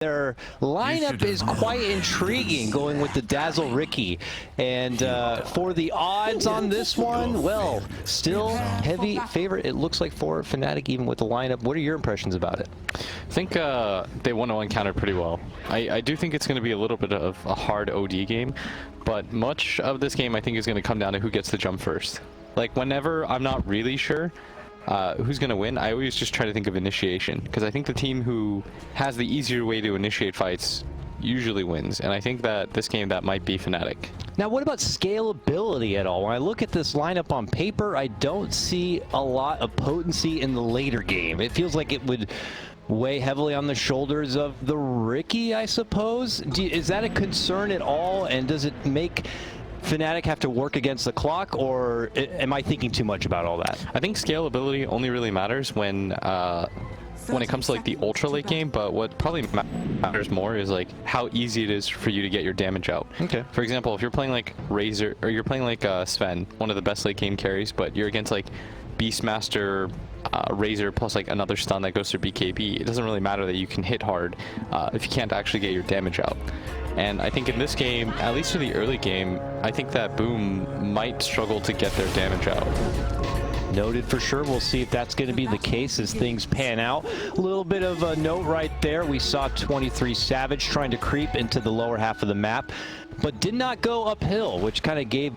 Their lineup is quite intriguing, going with the Dazzle Ricky. And for the odds on this one, well, still heavy favorite, it looks like, for Fnatic, even with the lineup. What are your impressions about it? I think they one-on-one counter pretty well. I do think it's going to be a little bit of a hard OD game, but much of this game I think is going to come down to who gets the jump first. Like, whenever I'm not really sure who's going to win, I always just try to think of initiation, because I think the team who has the easier way to initiate fights usually wins, and I think that this game that might be Fnatic. Now, what about scalability at all? When I look at this lineup on paper, I don't see a lot of potency in the later game. It feels like it would weigh heavily on the shoulders of the Ricky, I suppose. Is that a concern at all, and does it make Fnatic have to work against the clock, or am I thinking too much about all that? I think scalability only really matters when it comes to like the ultra late game, but what probably matters more is like how easy it is for you to get your damage out. Okay. For example, if you're playing like Razor, or you're playing like Sven, one of the best late game carries, but you're against like Beastmaster, Razor plus like another stun that goes through BKB, it doesn't really matter that you can hit hard if you can't actually get your damage out. And I think in this game, at least for the early game, I think that Boom might struggle to get their damage out. Noted for sure. We'll see if that's going to be the case as things pan out. A little bit of a note right there. We saw 23 Savage trying to creep into the lower half of the map, but did not go uphill, which kind of gave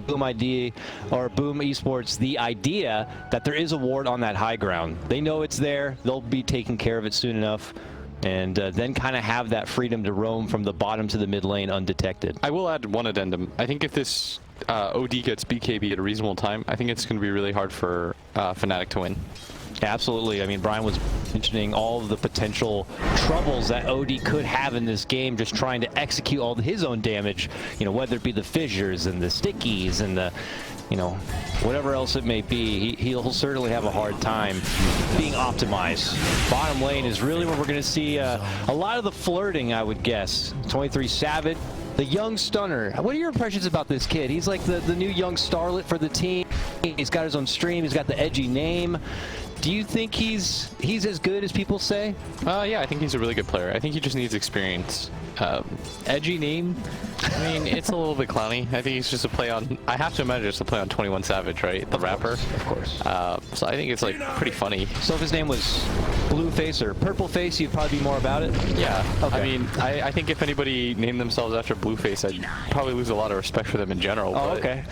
Boom Esports the idea that there is a ward on that high ground. They know it's there. They'll be taking care of it soon enough, and then kind of have that freedom to roam from the bottom to the mid lane undetected. I will add one addendum. I think if this OD gets BKB at a reasonable time, I think it's going to be really hard for Fnatic to win. Absolutely. I mean, Brian was mentioning all of the potential troubles that OD could have in this game, just trying to execute all his own damage, you know, whether it be the fissures and the stickies and the, you know, whatever else it may be. He'll certainly have a hard time being optimized. Bottom lane is really where we're going to see a lot of the flirting, I would guess. 23 Savage, the young stunner. What are your impressions about this kid? He's like the new young starlet for the team. He's got his own stream. He's got the edgy name. Do you think he's as good as people say? Yeah, I think he's a really good player. I think he just needs experience. Edgy name, I mean, it's a little bit clowny. I think he's just a play on, I have to imagine it's a play on 21 Savage, right? The rapper. Of course. So I think it's like pretty funny. So if his name was Blueface or Purpleface, you'd probably be more about it? Yeah. Okay. I mean, I think if anybody named themselves after Blueface, I'd probably lose a lot of respect for them in general. Oh, okay.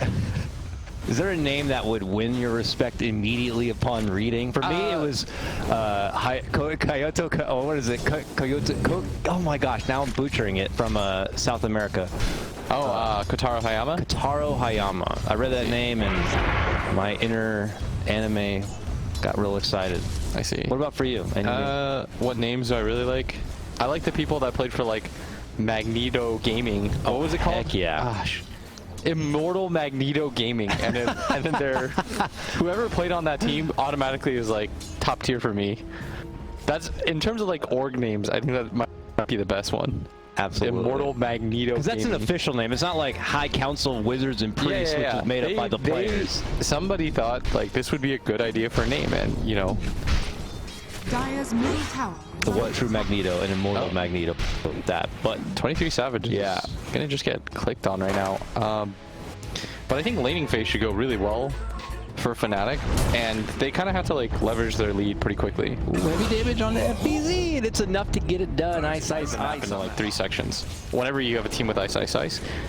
Is there a name that would win your respect immediately upon reading? For me, it was Kyoto. Oh, what is it? Kyoto. Oh my gosh! Now I'm butchering it from South America. Oh, Kotaro Hayama. Kotaro Hayama. I read that name and my inner anime got real excited. I see. What about for you? What names do I really like? I like the people that played for like Magneto Gaming. What was it called? Heck yeah. Gosh. Immortal Magneto Gaming, and then they're whoever played on that team automatically is like top tier for me. That's in terms of like org names. I think that might be the best one. Absolutely. Immortal Magneto. Because that's an official name. It's not like High Council Wizards and Priests, which is made up by the players. Somebody thought like this would be a good idea for a name, and you know. Dire's middle tower. The what true Magneto, an immortal Magneto, that. But 23 Savage is gonna just get clicked on right now. But I think laning phase should go really well for Fnatic, and they kind of have to like leverage their lead pretty quickly. Heavy damage on the FBZ, and it's enough to get it done. Ice. In like 3 sections. Whenever you have a team with ice,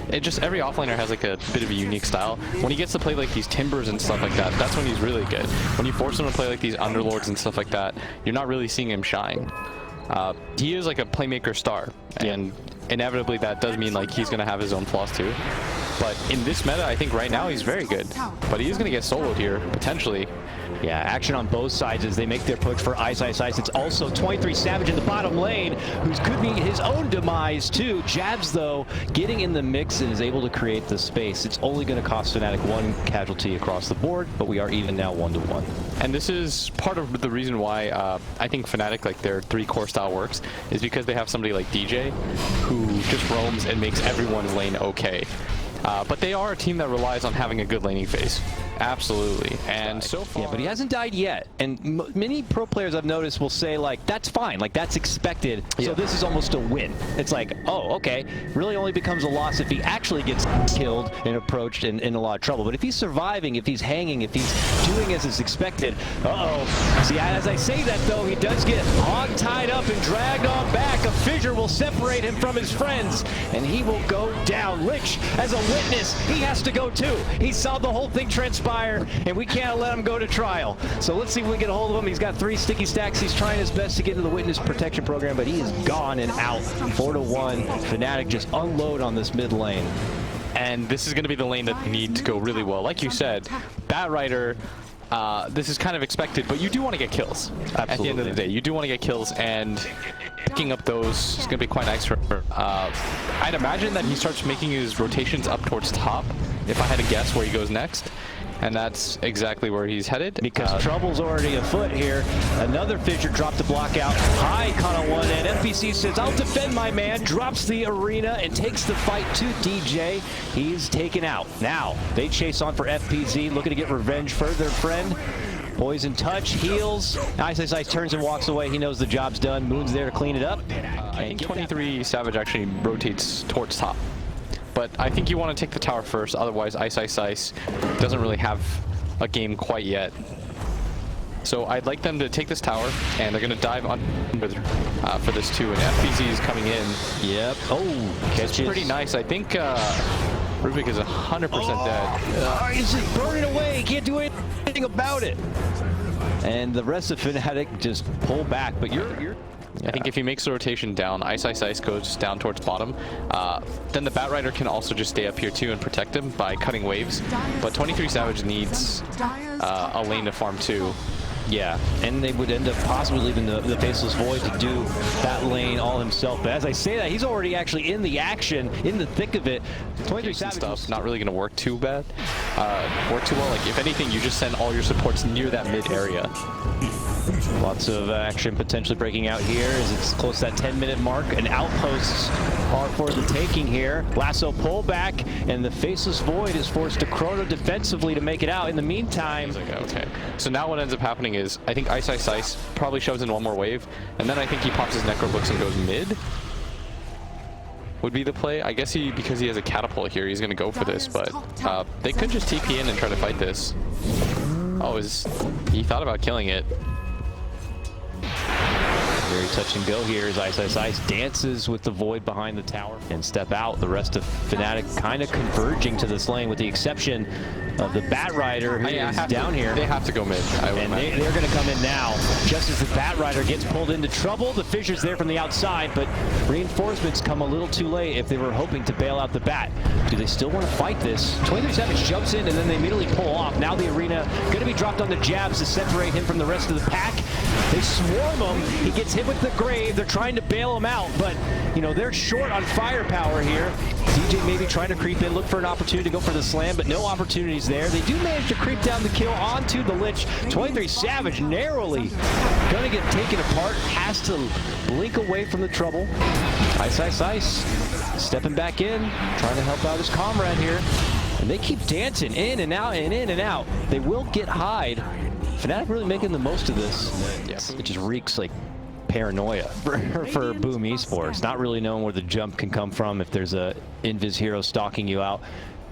it just every offlaner has like a bit of a unique style. When he gets to play like these timbers and stuff like that, that's when he's really good. When you force him to play like these underlords and stuff like that, you're not really seeing him shine. He is like a playmaker star, and inevitably that does mean like he's gonna have his own flaws too. But in this meta, I think right now he's very good. But he is going to get soloed here, potentially. Yeah, action on both sides as they make their push for ice. It's also 23 Savage in the bottom lane, who could be his own demise too. Jabs, though, getting in the mix and is able to create the space. It's only going to cost Fnatic 1 casualty across the board, but we are even now 1-1. And this is part of the reason why I think Fnatic, like their 3-core style works, is because they have somebody like DJ, who just roams and makes everyone's lane okay. But they are a team that relies on having a good laning phase. Absolutely. And so far, Yeah, but he hasn't died yet. And many pro players I've noticed will say, like, that's fine. Like, that's expected. Yeah. So this is almost a win. It's like, oh, okay. Really only becomes a loss if he actually gets killed and approached and in a lot of trouble. But if he's surviving, if he's hanging, if he's doing as is expected, See, as I say that, though, he does get hog-tied up and dragged on back. A fissure will separate him from his friends, and he will go down. Lich, as a witness, he has to go too. He saw the whole thing transpire, and we can't let him go to trial. So let's see if we can get a hold of him. He's got 3 sticky stacks. He's trying his best to get into the witness protection program, but he is gone and out. 4-1. Fnatic just unload on this mid lane. And this is going to be the lane that need to go really well. Like you said, Batrider, this is kind of expected, but you do want to get kills. Absolutely. At the end of the day, you do want to get kills, and picking up those is going to be quite nice for I'd imagine that he starts making his rotations up towards top, if I had to guess where he goes next. And that's exactly where he's headed. Because trouble's already afoot here. Another fissure dropped the block out. High caught on one end. FBC says, I'll defend my man. Drops the arena and takes the fight to DJ. He's taken out. Now, they chase on for FPZ, looking to get revenge for their friend. Poison touch, heals. Ice turns and walks away. He knows the job's done. Moon's there to clean it up. I think 23 Savage actually rotates towards top. But I think you want to take the tower first, otherwise Ice doesn't really have a game quite yet. So I'd like them to take this tower, and they're going to dive on for this too, and FBZ is coming in. Yep. Oh, catches. It's pretty nice. I think Rubik is 100% dead. He's just burning away. He can't do anything about it. And the rest of Fnatic just pull back, but you're I think if he makes the rotation down, Ice goes down towards bottom. Then the Batrider can also just stay up here too and protect him by cutting waves. But 23 Savage needs a lane to farm too. Yeah, and they would end up possibly leaving the Faceless Void to do that lane all himself. But as I say that, he's already actually in the action, in the thick of it. 23 Savage stuff not really going to work too bad. Work too well. Like if anything, you just send all your supports near that mid area. Lots of action potentially breaking out here as it's close to that 10-minute mark, and outposts are for the taking here. Lasso pullback, and the Faceless Void is forced to chrono defensively to make it out. In the meantime, okay. So now what ends up happening is I think Ice probably shoves in one more wave, and then I think he pops his Necrobooks and goes mid. Would be the play. I guess because he has a catapult here, he's going to go for this, but they could just TP in and try to fight this. Oh, he thought about killing it. Very touch and go here as Ice dances with the Void behind the tower and step out. The rest of Fnatic kind of converging to this lane with the exception of the Batrider who is down here. They have to go mid. And they're going to come in now. Just as the Batrider gets pulled into trouble, the Fissure's there from the outside, but reinforcements come a little too late if they were hoping to bail out the Bat. Do they still want to fight this? 23 Savage jumps in and then they immediately pull off. Now the arena going to be dropped on the jabs to separate him from the rest of the pack. They swarm him. He gets hit with the Grave. They're trying to bail him out, but you know, they're short on firepower here. DJ maybe trying to creep in, look for an opportunity to go for the slam, but no opportunities there. They do manage to creep down the kill onto the Lich. 23 Savage narrowly gonna get taken apart, has to blink away from the trouble. Ice stepping back in, trying to help out his comrade here. And they keep dancing in and out and in and out. They will get Hyde. Fnatic really making the most of this. Yes. It just reeks like paranoia for Boom Esports. Not really knowing where the jump can come from if there's a Invis hero stalking you out.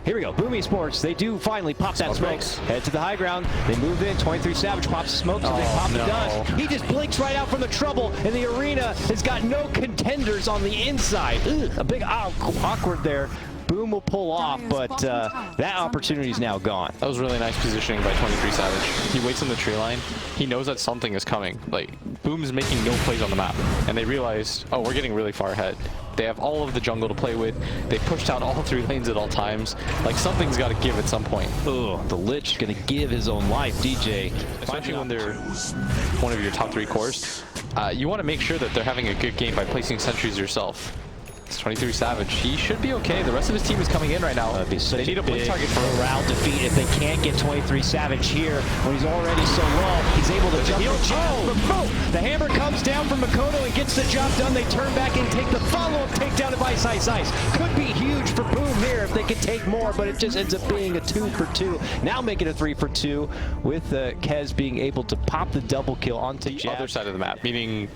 Here we go, Boom Esports, they do finally pop that smoke. Head to the high ground, they move in, 23 Savage pops the smoke, so they pop the dust. He just blinks right out from the trouble, and the arena has got no contenders on the inside. Ugh, a big awkward there. Boom will pull off, but that opportunity is now gone. That was really nice positioning by 23 Savage. He waits on the tree line. He knows that something is coming. Like, Boom's making no plays on the map. And they realized, oh, we're getting really far ahead. They have all of the jungle to play with. They pushed out all 3 lanes at all times. Like, something's got to give at some point. Oh, the Lich going to give his own life, DJ. Especially when they're one of your top 3 cores. You want to make sure that they're having a good game by placing sentries yourself. It's 23 Savage. He should be okay. The rest of his team is coming in right now. That'd be such They need a blink big target for morale defeat if they can't get 23 Savage here when he's already so low. He's able to jump the jab. The hammer comes down from Makoto and gets the job done. They turn back and take the follow-up takedown of Ice Ice Ice. Could be huge for Boom here if they could take more, but it just ends up being a 2 for 2. Now making a 3 for 2 with Kez being able to pop the double kill onto the jab. other side of the map, meaning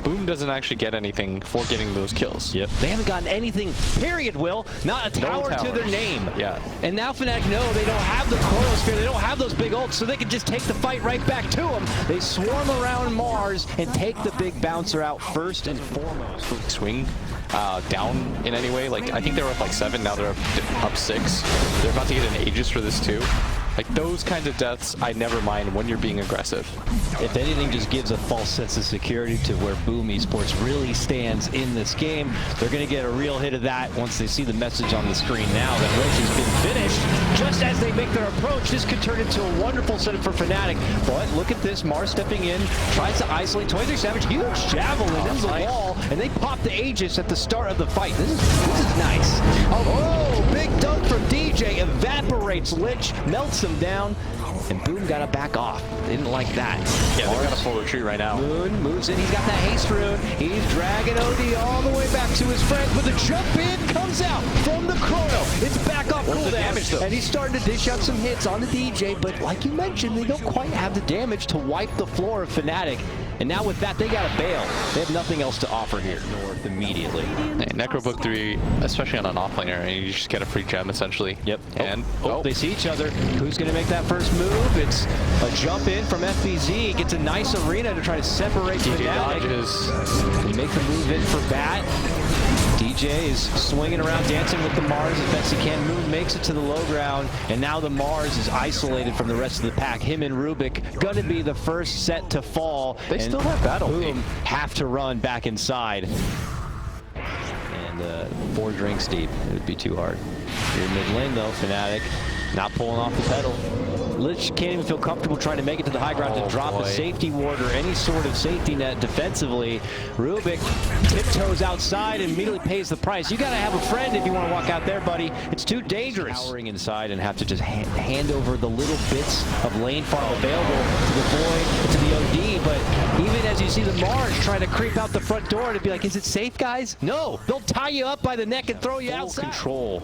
Boom doesn't actually get anything for getting those kills. Yep. They haven't gotten anything, period, Will. Not a tower to their name. Yeah. And now Fnatic know they don't have the Chronosphere, they don't have those big ults, so they can just take the fight right back to them. They swarm around Mars and take the big bouncer out first and foremost. Swing down in any way. Like, I think they were up like 7, now they're up 6. They're about to get an Aegis for this too. Like, those kinds of deaths, I never mind when you're being aggressive. If anything, just gives a false sense of security to where Boom Esports really stands in this game. They're going to get a real hit of that once they see the message on the screen now that Roche has been finished. Just as they make their approach, this could turn into a wonderful setup for Fnatic. But look at this, Mars stepping in, tries to isolate 23 Savage, huge javelin into the wall, and they pop the Aegis at the start of the fight. This is nice. Oh, big dunk from DJ, evaporates Lich, melts him down, and Boom got to back off. They didn't like that. Yeah, they've got a full retreat right now. Moon moves in. He's got that haste rune. He's dragging OD all the way back to his friends, but the jump in comes out from the Chrono. It's back off cooldown, and he's starting to dish out some hits on the DJ, but like you mentioned, they don't quite have the damage to wipe the floor of Fnatic. And now with that, they got to bail. They have nothing else to offer here. North immediately. Hey, Necro Book 3, especially on an offlaner, and you just get a free gem essentially. Yep. And they see each other. Who's going to make that first move? It's a jump in from FBZ. Gets a nice arena to try to separate DJ Fnatic. dodges. They make the move in for Bat. DJ is swinging around, dancing with the Mars as best he can. Moon makes it to the low ground, and now the Mars is isolated from the rest of the pack. Him and Rubik gonna be the first set to fall. They still have battle. Boom have to run back inside. And 4 drinks deep. It would be too hard. Here mid lane though, Fnatic not pulling off the pedal. Lich can't even feel comfortable trying to make it to the high ground to drop a safety ward or any sort of safety net defensively. Rubik tiptoes outside and immediately pays the price. You got to have a friend if you want to walk out there, buddy. It's too dangerous. Powering inside and have to just hand over the little bits of lane farm available to the Void, to the OD. But even as you see the Mars trying to creep out the front door to be like, is it safe, guys? No, they'll tie you up by the neck and throw you outside. Control.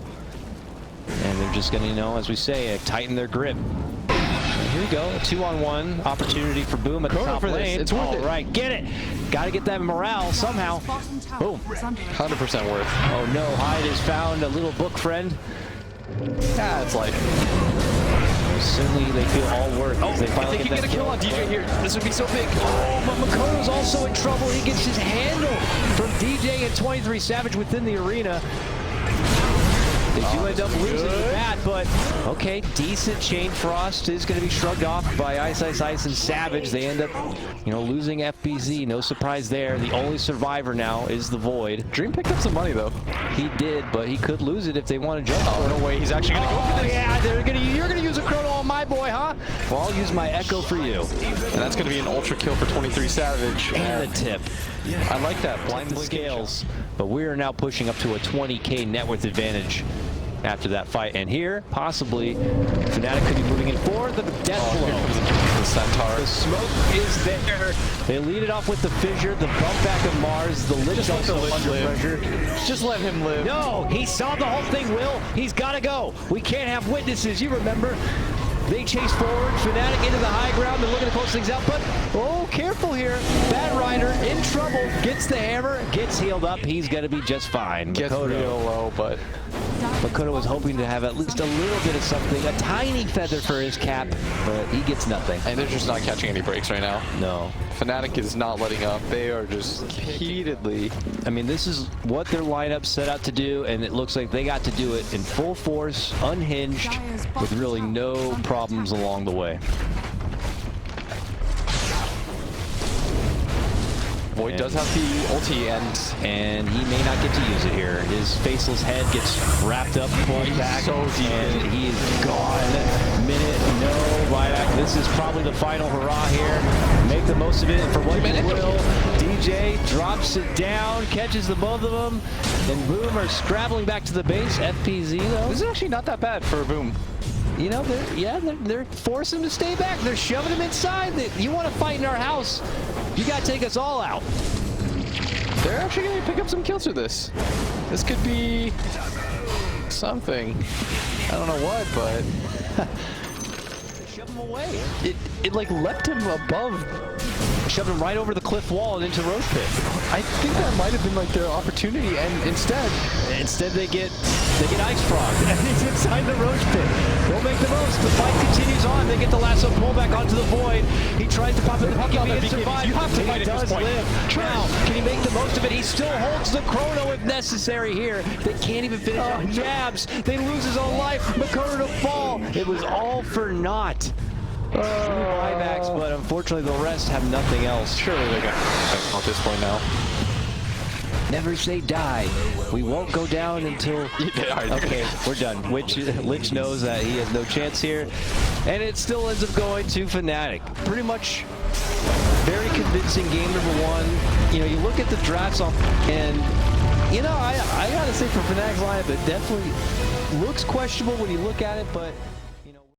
And they're just going to, you know, as we say, tighten their grip. And here we go, a 2-on-1 opportunity for Boom at the top lane. It's worth it. All right, get it. Got to get that morale somehow. Boom. 100% worth. Oh no, Hyde has found a little book friend. Yeah, it's like... Certainly they feel all worth. Oh, they finally get a kill on DJ here. This would be so big. Oh, but Makoto's also in trouble. He gets his handle from DJ and 23 Savage within the arena. They do end up losing the bat, but okay, decent Chain Frost is going to be shrugged off by Ice Ice Ice and Savage. They end up, you know, losing FBZ. No surprise there. The only survivor now is the Void. Dream picked up some money though. He did, but he could lose it if they want to jump. Oh, no way. He's actually going to go for this. Yeah, you're going to use a chrono on my boy, huh? Well, I'll use my Echo for you. And that's going to be an ultra kill for 23 Savage. And the tip. I like that. Blind the scales. But we are now pushing up to a 20K net worth advantage after that fight. And here, possibly, Fnatic could be moving in for the death blow. The Centaur. The smoke is there. They lead it off with the fissure, the bump back of Mars, the Lich also under pressure. Just let him live. No, he saw the whole thing, Will. He's got to go. We can't have witnesses. You remember. They chase forward, Fnatic into the high ground. They're looking to close things out, but oh, careful here. Bad Rider in trouble, gets the hammer, gets healed up. He's going to be just fine. Gets real low, but Makoto was hoping to have at least a little bit of something, a tiny feather for his cap, but he gets nothing. And they're just not catching any breaks right now. No. Fnatic is not letting up. They are just repeatedly. I mean, this is what their lineup set out to do, and it looks like they got to do it in full force, unhinged, with really no problems along the way. Void does have the ulti, and he may not get to use it here. His faceless head gets wrapped up, pulled back, so deep and he is gone. Minute, no buyback. This is probably the final hurrah here. Make the most of it for what you will. DJ drops it down, catches the both of them, and Boom are scrabbling back to the base. FPZ though. this is actually not that bad for Boom. You know, they're forcing him to stay back. They're shoving him inside. You want to fight in our house? You got to take us all out. They're actually going to pick up some kills with this. This could be something. I don't know what, but Shove him away. it like leapt him above. Shoved him right over the cliff wall and into the roach pit. I think that might have been like their opportunity, and Instead they get ice frogged, and he's inside the roach pit. They'll make the most. The fight continues on. They get the lasso pull back onto the void. He tries to pop in the puck and survive. You have to fight He at this does point. live. Now, can he make the most of it? He still holds the chrono if necessary here. They can't even finish off jabs. They lose his own life. Makoto to fall. It was all for naught. Buybacks, but unfortunately the rest have nothing else. surely they got at this point now. Never say die. We won't go down until... Okay, we're done. Lich knows that he has no chance here. And it still ends up going to Fnatic. Pretty much very convincing game number one. You know, you look at the drafts on, and, you know, I gotta say for Fnatic's lineup, it definitely looks questionable when you look at it, but...